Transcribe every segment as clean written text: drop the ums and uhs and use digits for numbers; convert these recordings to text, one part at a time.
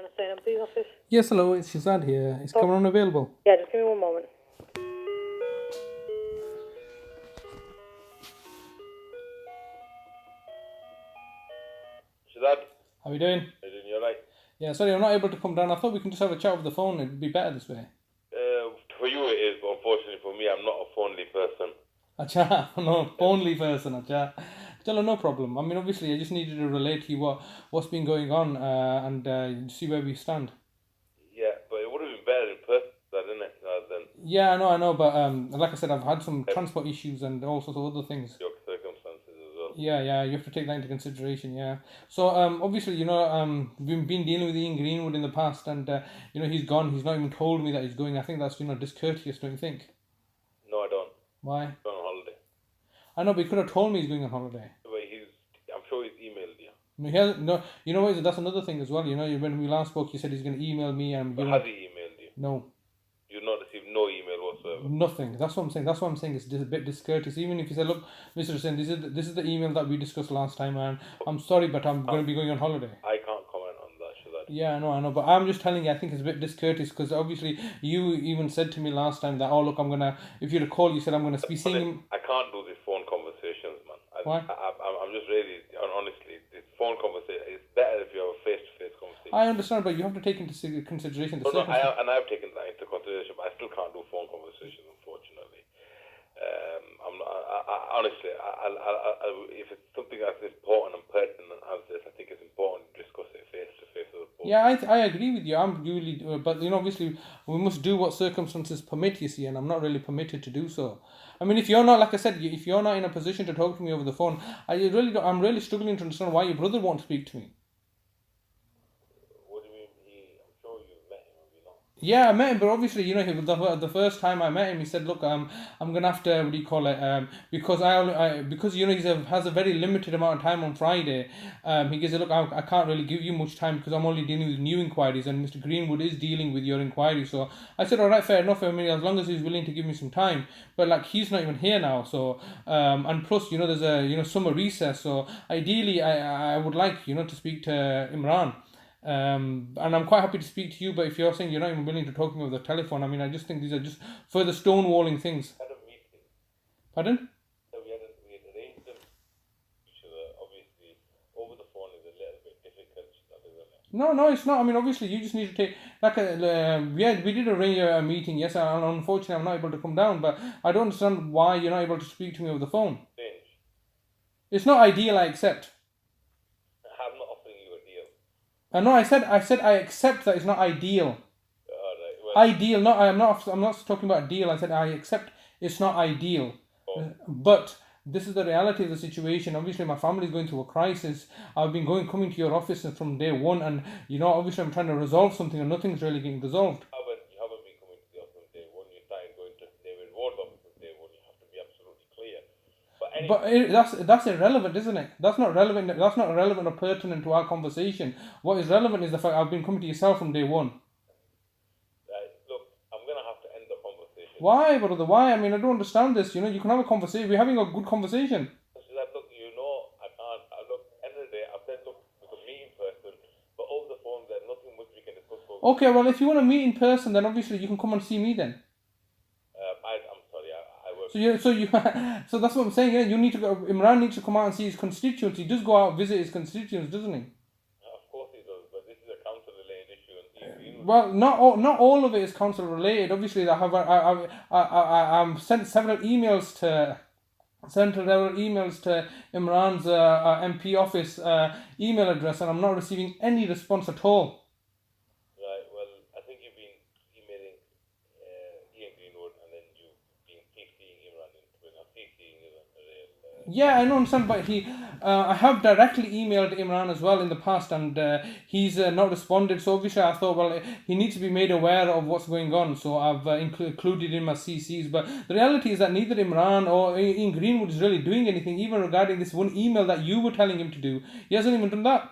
Imran Hussain MP's office. Yes, hello, it's Shazad here. Is Kamran available? Yeah, just give me one moment. Shazad, How are you doing? how you doing? You alright? Yeah, sorry, I'm not able to come down. I thought we can just have a chat over the phone. It'd be better this way. For you it is, but unfortunately for me, I'm not a phonely person. Acha, no, only person, acha. Chalo, no problem. I mean, obviously, I just needed to relate to you what's been going on and see where we stand. Yeah, but it would have been better in person, didn't it? Rather than Yeah, I know, but like I said, I've had some transport issues and all sorts of other things. your circumstances as well. Yeah, you have to take that into consideration, yeah. So, obviously, we've been dealing with Ian Greenwood in the past and, he's gone. He's not even told me that he's going. I think that's, discourteous, don't you think? No, I don't. Why? He's on holiday. I know, but he could have told me he's going on holiday. But I'm sure he's emailed you. No, he hasn't, no, you know what? That's another thing as well. When we last spoke, you said he's going to email me and... But has he emailed you? No. You've not received no email whatsoever? Nothing. That's what I'm saying. It's a bit discourteous. Even if you say, look, Mr. Hussain, this is the email that we discussed last time and I'm sorry, but I'm going to be going on holiday. I can't comment on that, Shazad. Yeah, I know, but I'm just telling you, I think it's a bit discourteous because obviously you even said to me last time that, oh, look, if you'd have called, you said I'm going to be seeing him. I can't do these phone conversations, man. Why? I'm just really, honestly, this phone conversation, it's better if you have a face-to-face conversation. I understand, but you have to take into consideration the circumstances. I have taken that into consideration, but I still can't do phone conversations, unfortunately. Honestly, if it's something that's important and pertinent as this, I think it's important to discuss it face-to-face. Yeah, I agree with you. I'm really, but obviously we must do what circumstances permit, you see, and I'm not really permitted to do so. I mean, if you're not, like I said, if you're not in a position to talk to me over the phone, I'm really struggling to understand why your brother won't speak to me. What do you mean? I'm sure you've met him, have you not? Yeah, I met him, but obviously, the first time I met him, he said, look, I'm gonna have to, because he has a very limited amount of time on Friday. He goes, look, I can't really give you much time because I'm only dealing with new inquiries and Mr. Greenwood is dealing with your inquiry. So I said, all right, fair enough. I mean, as long as he's willing to give me some time, but like he's not even here now. So and plus, there's a summer recess. So ideally, I would like to speak to Imran. And I'm quite happy to speak to you, but if you're saying you're not even willing to talk to me over the telephone, I mean, I just think these are just further stonewalling things. Had a meeting. Pardon? So we had arranged them each other. Obviously, over the phone is a little bit difficult, isn't it? No, it's not. I mean, obviously, you just need to take we did arrange a meeting, yes, and unfortunately, I'm not able to come down, but I don't understand why you're not able to speak to me over the phone. Strange. It's not ideal, I accept. I'm not offering you a deal. No, I said I accept that it's not ideal. Alright, well, Ideal, I'm not talking about deal. I said I accept it's not ideal. But this is the reality of the situation. Obviously, my family is going through a crisis. I've been coming to your office from day one, and obviously, I'm trying to resolve something, and nothing's really getting resolved. you haven't been coming to the office from day one. You're starting going to David Ward's office from day one. You have to be absolutely clear. But that's irrelevant, isn't it? That's not relevant. That's not relevant or pertinent to our conversation. What is relevant is the fact I've been coming to yourself from day one. Look, I'm gonna have to end the conversation. Why, brother? Why? I mean, I don't understand this. You can have a conversation. We're having a good conversation. Look, I can't. Look, end of the day, I've said, look, we can meet in person, but over the phone, there's nothing much we can discuss. Okay, well, if you want to meet in person, then obviously you can come and see me then. I'm sorry, I work. So that's what I'm saying. Yeah, you need to go. Imran needs to come out and see his constituents. He does go out and visit his constituents, doesn't he? Of course he does, but this is a council-related issue. Well, not all of it is council related. Obviously, I've sent several emails to Imran's MP office email address, and I'm not receiving any response at all. Right. Well, I think you've been emailing Ian Greenwood, and then you've been CCing Imran into it. I'm CCing Imran. Yeah, I know, understand, but I have directly emailed Imran as well in the past, and he's not responded. So obviously, I thought, well, he needs to be made aware of what's going on. So I've included in my CCs. But the reality is that neither Imran or Ian Greenwood is really doing anything, even regarding this one email that you were telling him to do. He hasn't even done that.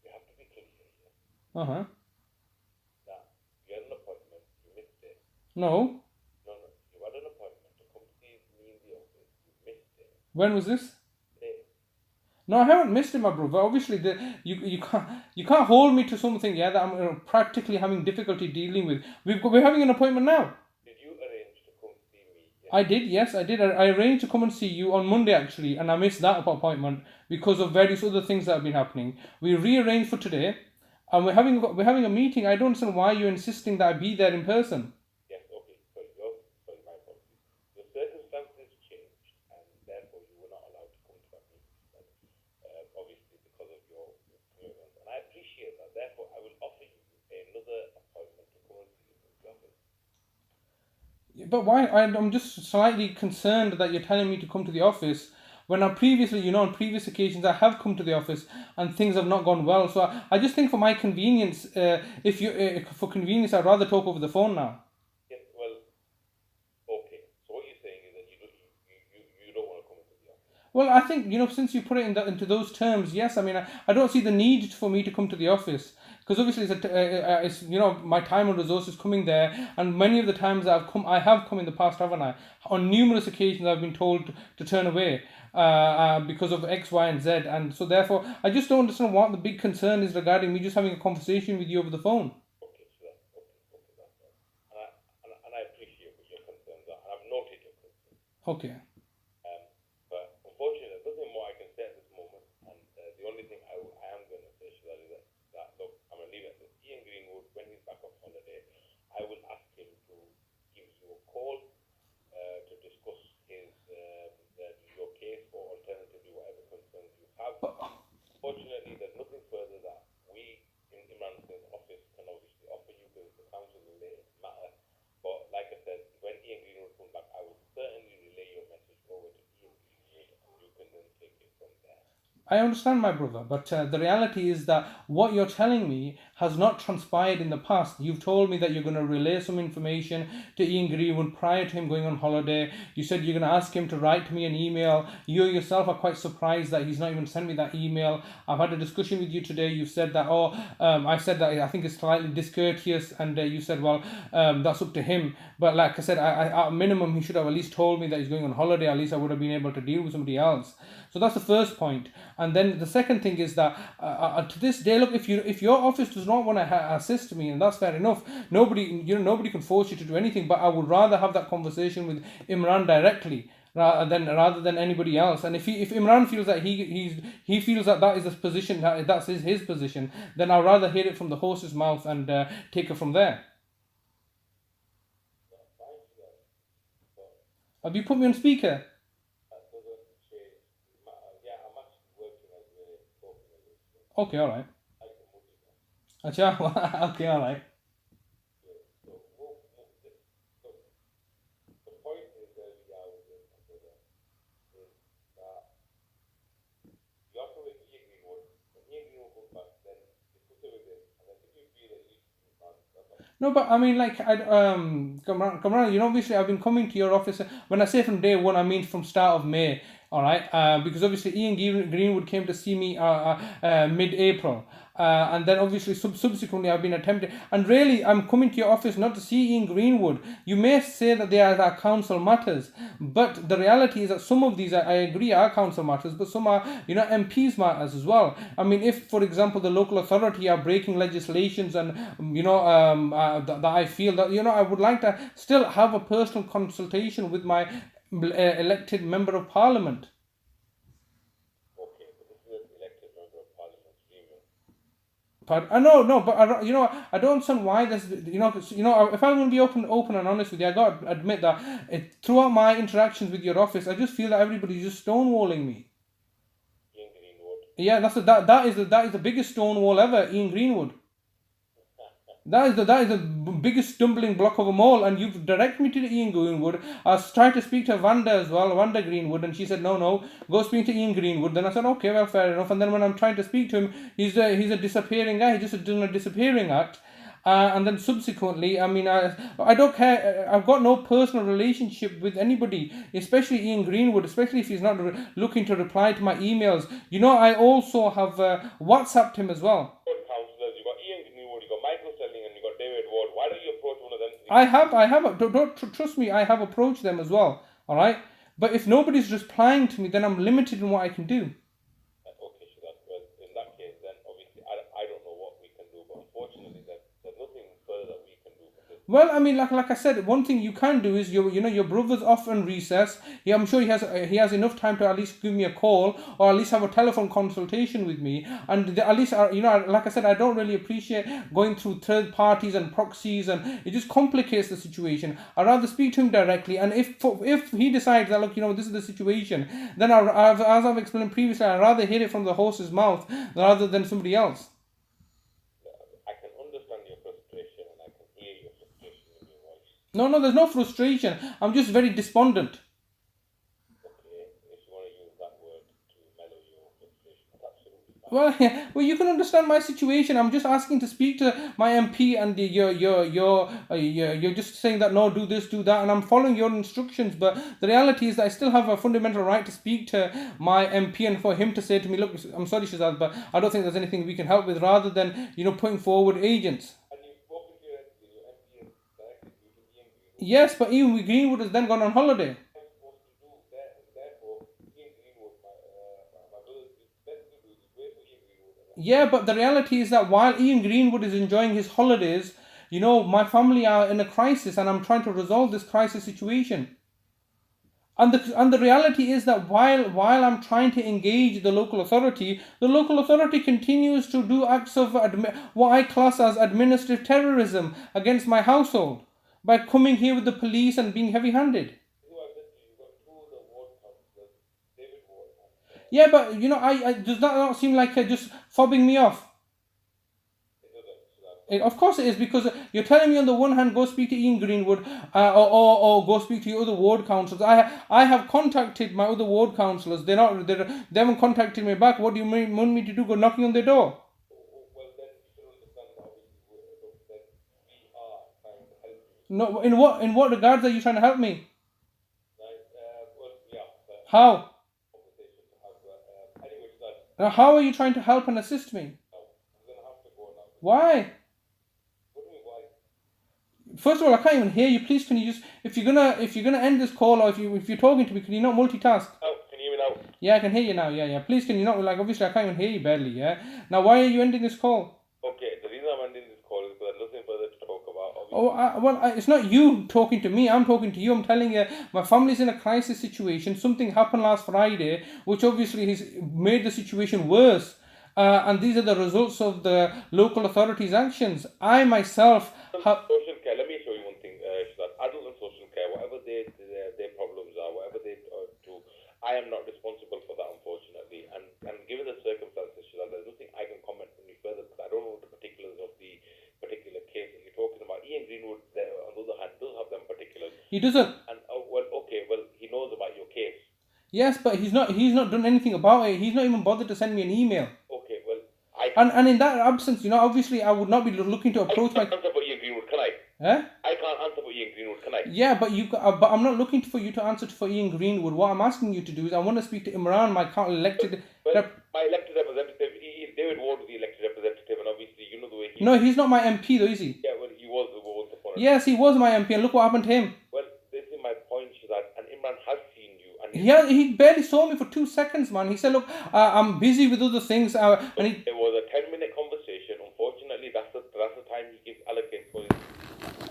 You have to be clear here. Uh huh. Now, you had an appointment. You missed it. No. You had an appointment to come see me in the office. You missed it. When was this? Today. No, I haven't missed it, my brother. Obviously, you can't hold me to something, yeah, that I'm practically having difficulty dealing with. We're having an appointment now. Did you arrange to come see me? I did, yes, I did. I arranged to come and see you on Monday actually, and I missed that appointment because of various other things that have been happening. We rearranged for today, and we're having a meeting. I don't understand why you're insisting that I be there in person. Yes, okay. Sorry, my apologies. Your circumstances changed, and therefore you were not allowed to come to that meeting. Obviously, because of your commitments, and I appreciate that. Therefore, I will offer you another appointment to come and see you in the office. But why? I'm just slightly concerned that you're telling me to come to the office when I previously, on previous occasions, I have come to the office and things have not gone well. So I just think for my convenience, for convenience, I'd rather talk over the phone now. Yes, well, okay. So what you're saying is that you don't want to come into the office. Well, I think, since you put it into those terms, yes. I mean, I don't see the need for me to come to the office because obviously it's my time and resources coming there, and many of the times I have come in the past, haven't I? On numerous occasions, I've been told to turn away because of X, Y, and Z, and so therefore, I just don't understand what the big concern is regarding me just having a conversation with you over the phone. Okay, so that's right. And I appreciate what your concerns are, and I've noted your concerns. Okay. But unfortunately, there's nothing more I can say at this moment, and the only thing I am going to say to that is that look, I'm going to leave it at this. Ian Greenwood, when he's back on holiday, I will ask him to give you a call to discuss your case, or alternatively whatever concerns you have. Fortunately, there's nothing further that we in Imran Hussein's office can obviously offer you because the council related matter. But like I said, when Ian Greenwood comes back, I will certainly relay your message over to Ian Greenwood, and you can then take it from there. I understand, my brother, but the reality is that what you're telling me has not transpired in the past. You've told me that you're going to relay some information to Ian Greenwood prior to him going on holiday. You said you're going to ask him to write to me an email. You yourself are quite surprised that he's not even sent me that email. I've had a discussion with you today. You've said that, I said that I think it's slightly discourteous, and you said, well, that's up to him. But like I said, at minimum, he should have at least told me that he's going on holiday. At least I would have been able to deal with somebody else. So that's the first point. And then the second thing is that to this day, look, if your office does not want to assist me, and that's fair enough. Nobody can force you to do anything. But I would rather have that conversation with Imran directly rather than anybody else. And if Imran feels that he feels that is his position, that's his position, then I'd rather hear it from the horse's mouth and take it from there. Have you put me on speaker? Okay, all right. Acha, okay, all right. No, but I mean, like, Kamran, obviously I've been coming to your office. When I say from day one, I mean from start of May, all right? Because obviously Ian Greenwood came to see me mid-April. And then obviously subsequently I've been attempting, and really I'm coming to your office not to see Ian Greenwood. You may say that they are council matters, but the reality is that some of these, I agree, are council matters, but some are, MPs matters as well. I mean, if, for example, the local authority are breaking legislations and, that I feel that, I would like to still have a personal consultation with my elected member of parliament. But I know, but I don't understand why this. If I'm going to be open and honest with you, I got to admit that throughout my interactions with your office, I just feel that everybody's just stonewalling me. Ian Greenwood. Yeah, that is the biggest stonewall ever, Ian Greenwood. That is the biggest stumbling block of them all, and you've directed me to Ian Greenwood. I was trying to speak to Wanda as well, Wanda Greenwood, and she said, no, go speak to Ian Greenwood. Then I said, okay, well, fair enough. And then when I'm trying to speak to him, he's a disappearing guy. He just doing a disappearing act. And then subsequently, I mean, I don't care. I've got no personal relationship with anybody, especially Ian Greenwood, especially if he's not looking to reply to my emails. I also have WhatsApped him as well. I have. Don't trust me. I have approached them as well. All right. But if nobody's replying to me, then I'm limited in what I can do. Well, I mean, like I said, one thing you can do is your brother's off on recess. Yeah, I'm sure he has enough time to at least give me a call or at least have a telephone consultation with me. And at least like I said, I don't really appreciate going through third parties and proxies, and it just complicates the situation. I'd rather speak to him directly. And if he decides that, look, this is the situation, then as I've explained previously, I'd rather hear it from the horse's mouth rather than somebody else. No, there's no frustration. I'm just very despondent. Okay, if you want to use that word to mellow your frustration, that's absolutely fine. Well, you can understand my situation. I'm just asking to speak to my MP, and you're just saying that no, do this, do that, and I'm following your instructions. But the reality is that I still have a fundamental right to speak to my MP, and for him to say to me, look, I'm sorry, Shazad, but I don't think there's anything we can help with, rather than putting forward agents. Yes, but Ian Greenwood has then gone on holiday. Yeah, but the reality is that while Ian Greenwood is enjoying his holidays, my family are in a crisis, and I'm trying to resolve this crisis situation. And the reality is that while I'm trying to engage the local authority continues to do acts of what I class as administrative terrorism against my household, by coming here with the police and being heavy-handed. Yeah, but I does that not seem like just fobbing me off? Of course it is, because you're telling me on the one hand, go speak to Ian Greenwood, or go speak to your other ward councillors. I have contacted my other ward councillors. They haven't contacted me back. What do you want me to do? Go knocking on their door? No, in what regards are you trying to help me? How? Now, how are you trying to help and assist me? Why? First of all, I can't even hear you. Please, can you just, if you're gonna end this call, or if you're talking to me, can you not multitask? Oh, can you hear me now? Yeah, I can hear you now. Yeah. Please, can you not, obviously I can't even hear you badly. Yeah. Now, why are you ending this call? Okay, the reason I'm ending this call is because there's nothing further to talk about. Well, it's not you talking to me. I'm talking to you. I'm telling you, my family's in a crisis situation. Something happened last Friday, which obviously has made the situation worse. And these are the results of the local authorities' actions. I myself have... Social care, let me show you one thing, Shazad. Adult and social care, whatever their problems are, whatever they do, I am not responsible for that, unfortunately. And given the circumstances, Shazad, there's nothing I can comment any further, because I don't know the particulars of the particular case that you're talking about. Ian Greenwood, on the other hand, does have them particulars. He doesn't. And he knows about your case. Yes, but he's not done anything about it. He's not even bothered to send me an email. Okay, well, and in that absence, obviously I would not be looking to approach I can't answer for Ian Greenwood, can I? I can't answer for Ian Greenwood, can I? Yeah, but I'm not looking for you to answer for Ian Greenwood. What I'm asking you to do is I want to speak to Imran, my elected... my elected representative, David Ward was the elected representative, and obviously you know the way he... No, he's not my MP though, is he? Yeah, well, he was once upon a... Yes, he was my MP, and look what happened to him. Well, this is my point, Shazad, and Imran has seen you, and... He barely saw me for 2 seconds, man. He said, look, I'm busy with other things, and It was a 10-minute conversation. Unfortunately, that's the time he gives allocated for his...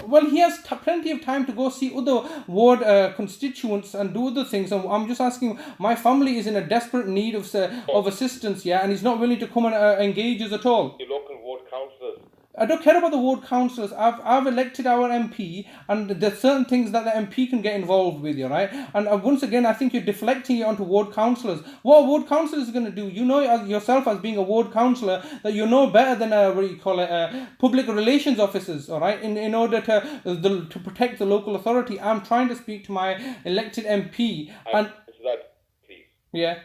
Well, he has plenty of time to go see other ward constituents and do other things. And I'm just asking, my family is in a desperate need of assistance, yeah, and he's not willing to come and engage us at all. Your local ward councillors. I don't care about the ward councillors. I've elected our MP, and there's certain things that the MP can get involved with, right? And once again, I think you're deflecting it onto ward councillors. What a ward councillor is going to do, yourself as being a ward councillor, that you know better than public relations officers, all right? In order to protect the local authority, I'm trying to speak to my elected MP. Please. Yeah.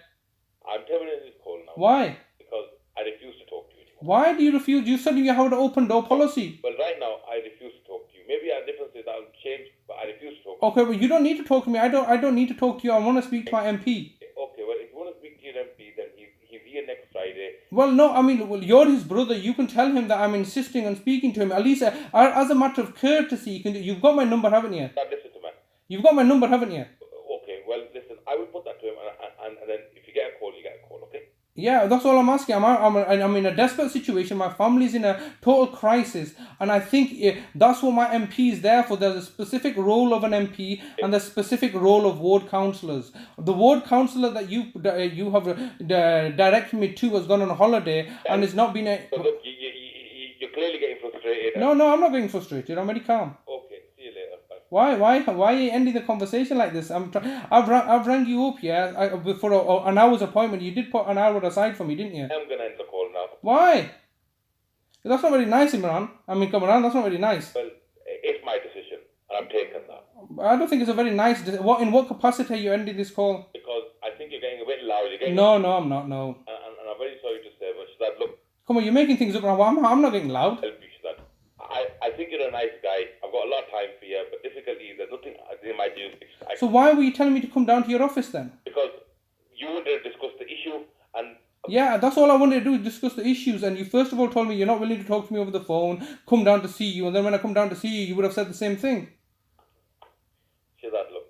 I'm terminating this call now. Why? Because I refuse to talk to you anymore. Why do you refuse? You said you have an open door policy. Well, right now, I refuse to talk to you. Maybe our differences will change, but I refuse to talk to you. Okay, well, you don't need to talk to me. I don't need to talk to you. I want to speak to my MP. Okay, well, if you want to speak to your MP, then he's here next Friday. Well, no, you're his brother. You can tell him that I'm insisting on speaking to him. At least as a matter of courtesy, you've got my number, haven't you? Listen to me. You've got my number, haven't you? Okay, well, listen, I will put that to him, and then if you get a call, you get a call, okay? Yeah, that's all I'm asking. I'm in a desperate situation. My family's in a total crisis, and I think that's what my MP is there for. There's a specific role of an MP and the specific role of ward councillors. The ward councillor that you have directed me to has gone on a holiday and is not been a. So look, you're clearly getting frustrated. No, I'm not getting frustrated. I'm very calm. Okay, see you later. Bye. Why are you ending the conversation like this? I've rang you up, yeah, for an hour's appointment. You did put an hour aside for me, didn't you? I'm gonna end the call now. Why? That's not very nice, Imran. Kamran, that's not very nice. Well, it's my decision, and I'm taking that. I don't think it's a very nice. In what capacity are you ending this call? Because I think you're getting a bit loud. No, I'm not. No. And I'm very sorry to say, but Shazad, look. Come on, you're making things up. I'm not getting loud. Help you, Shazad. I think you're a nice guy. I've got a lot of time for you, but difficulty, there's nothing in my jurisdiction. So why were you telling me to come down to your office then? Because you wanted to discuss the issue, and yeah, that's all I wanted to do is discuss the issues. And you first of all told me you're not willing to talk to me over the phone. Come down to see you, and then when I come down to see you, you would have said the same thing. Shazad, look.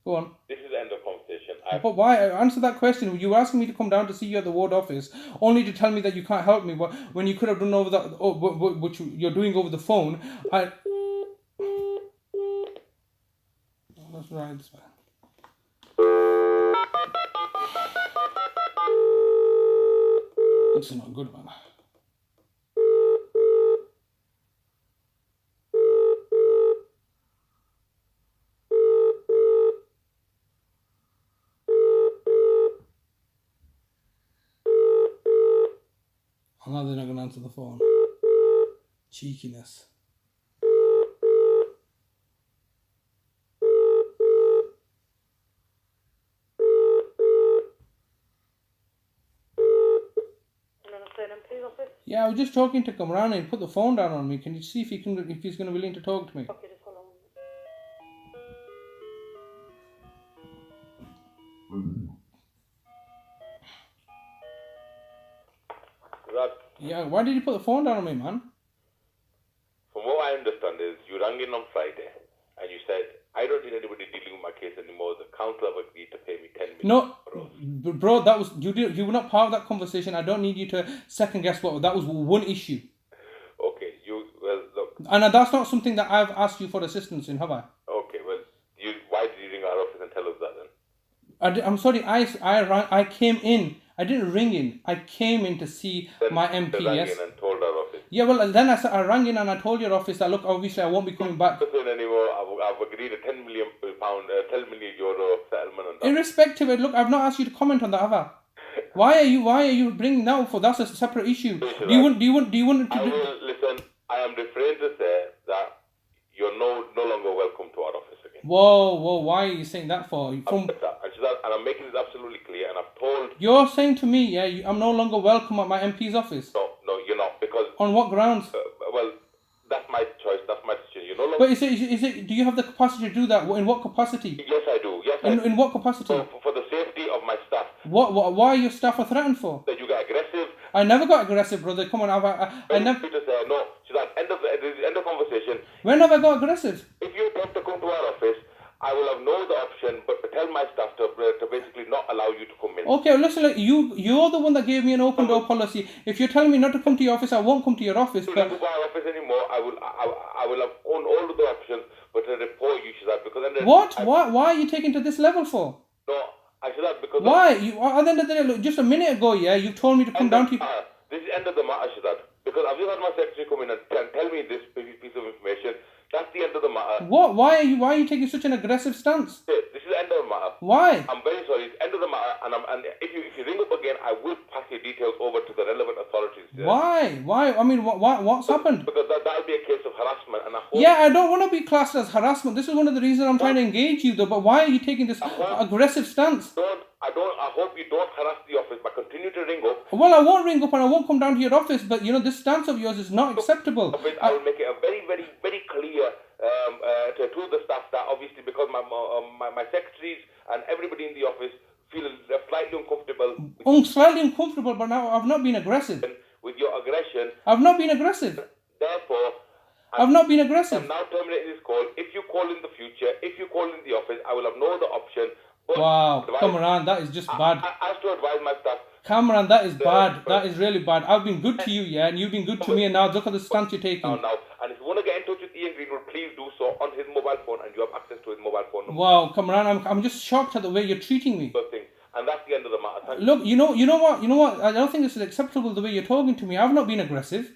Go on. This is the end of conversation. But why? Answer that question. You were asking me to come down to see you at the ward office, only to tell me that you can't help me. When you could have done over that, what you're doing over the phone. That's right. That's right. This is not good, man. Now they're not going to answer the phone. Cheekiness. Yeah, I was just talking to Kamran and put the phone down on me. Can you see if he's going to be willing to talk to me? Okay, just hold on. Yeah, why did you put the phone down on me, man? From what I understand is you rang in on Friday and you said, I don't need anybody dealing with my case anymore. The council have agreed to pay me 10 million. No, bro, that was you were not part of that conversation. I don't need you to second guess what that was one issue. Okay, look. And that's not something that I've asked you for assistance in, have I? Okay, well, why did you ring our office and tell us that then? I'm sorry, I came in. I didn't ring in. I came in to see my MP. Yes. In and told our office. Yeah, well, then I rang in and I told your office that look, obviously I won't be coming back. Anymore. I've agreed a £10 million, €10 million settlement on that. Irrespective, look, I've not asked you to comment on that, have I? Why are you bringing that up for? That's a separate issue. Do you want to? Listen, I am refrained to say that you're no longer welcome to our office again. Whoa, why are you saying that for? And I'm making this absolutely clear, and I've told... You're saying to me, yeah, I'm no longer welcome at my MP's office? No, you're not, because... On what grounds? Well, that's my choice, that's my decision. You're no longer... But is it, do you have the capacity to do that? In what capacity? Yes, I do. In what capacity? For the safety of my staff. Why are your staff threatened for? That you get aggressive. I never got aggressive, brother. Come on, I never... No, so that's end of conversation. When have I got aggressive? If you attempt to come to our office, I will have no other option but to tell my staff to basically not allow you to come in. Okay, listen, you're the one that gave me an open door policy. If you're telling me not to come to your office, I won't come to your office. If you don't go to our office anymore, I will have all other options but to report you, Shazad, because then... What? Why are you taking to this level for? No, I should have, because... Why? At the end of the day, look, just a minute ago, yeah, you told me to come down to... This is the end of the matter, Shazad, because I've just had my secretary come in and tell me this piece of information. That's the end of the matter. What? Why are you taking such an aggressive stance? This is the end of the matter. Why? I'm very sorry. It's the end of the matter, and if you ring up again, I will pass your details over to the relevant authorities. Why? I mean, what's happened? Because that'll be a case of harassment, and I hope... Yeah, I don't want to be classed as harassment. This is one of the reasons I'm trying to engage you, though. But why are you taking this aggressive stance? I hope you don't harass the office, but continue to ring up. Well, I won't ring up and I won't come down to your office, but this stance of yours is not acceptable. I will make it a very, very, very clear to the staff that obviously because my secretaries and everybody in the office feel slightly uncomfortable. Slightly uncomfortable, but now I've not been aggressive. With your aggression. I've not been aggressive. Therefore, I've not been aggressive. I'm now terminating this call. If you call in the future, if you call in the office, I will have no other option But Wow, advise- Kamran, that is just bad. I have to advise my staff. Kamran, that is bad. That is really bad. I've been good to you, yeah, and you've been good to me, and now look at the stance you're taking. Now, and if you want to get in touch with Ian Greenwood, please do so on his mobile phone, and you have access to his mobile phone number. Wow, Kamran, I'm just shocked at the way you're treating me. First thing, and that's the end of the matter. Thank Look, you know what? I don't think this is acceptable the way you're talking to me. I've not been aggressive.